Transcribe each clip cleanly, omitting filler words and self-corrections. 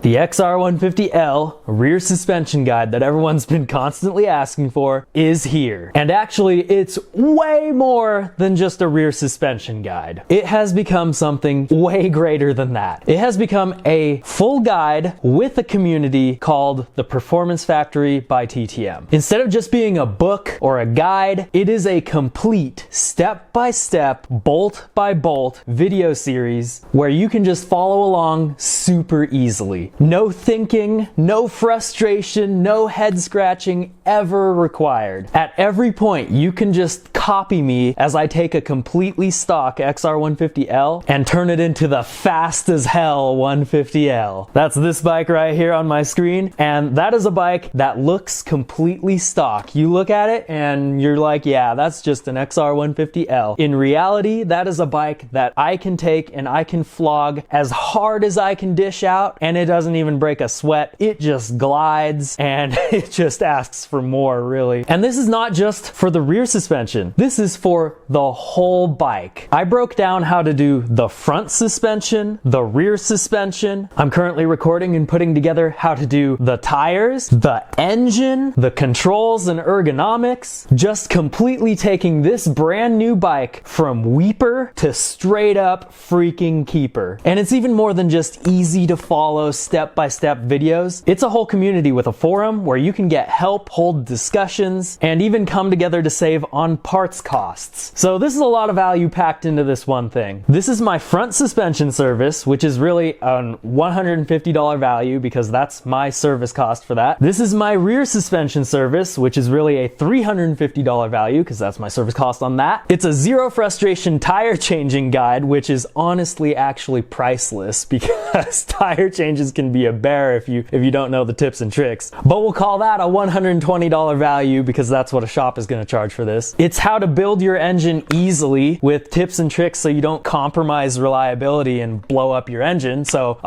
The XR150L rear suspension guide that everyone's been constantly asking for is here. And actually, it's way more than just a rear suspension guide. It has become something way greater than that. It has become a full guide with a community called the Performance Factory by TTM. Instead of just being a book or a guide, it is a complete step-by-step, bolt-by-bolt video series where you can just follow along super easily. No thinking, no frustration, no head scratching ever required. At every point, you can just copy me as I take a completely stock XR150L and turn it into the fast as hell 150L. That's this bike right here on my screen, and that is a bike that looks completely stock. You look at it and you're like, yeah, that's just an XR150L. In reality, that is a bike that I can take and I can flog as hard as I can dish out, and it doesn't even break a sweat. It just glides and it just asks for more, really. And this is not just for the rear suspension. This is for the whole bike. I broke down how to do the front suspension, the rear suspension. I'm currently recording and putting together how to do the tires, the engine, the controls and ergonomics. Just completely taking this brand new bike from weeper to straight up freaking keeper. And it's even more than just easy to follow step-by-step videos. It's a whole community with a forum where you can get help, hold discussions, and even come together to save on parts costs. So this is a lot of value packed into this one thing. This is my front suspension service, which is really a $150 value because that's my service cost for that. This is my rear suspension service, which is really a $350 value because that's my service cost on that. It's a zero frustration tire changing guide, which is honestly actually priceless because tire changes can be a bear if you don't know the tips and tricks. But we'll call that a $120 value because that's what a shop is going to charge for this. It's how to build your engine easily with tips and tricks so you don't compromise reliability and blow up your engine. So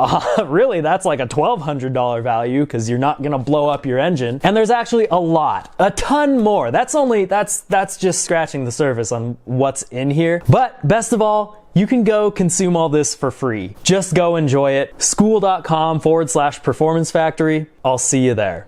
really that's like a $1,200 value because you're not going to blow up your engine. And there's actually a ton more. That's just scratching the surface on what's in here. But best of all, you can go consume all this for free. Just go enjoy it. School.com/performance factory. I'll see you there.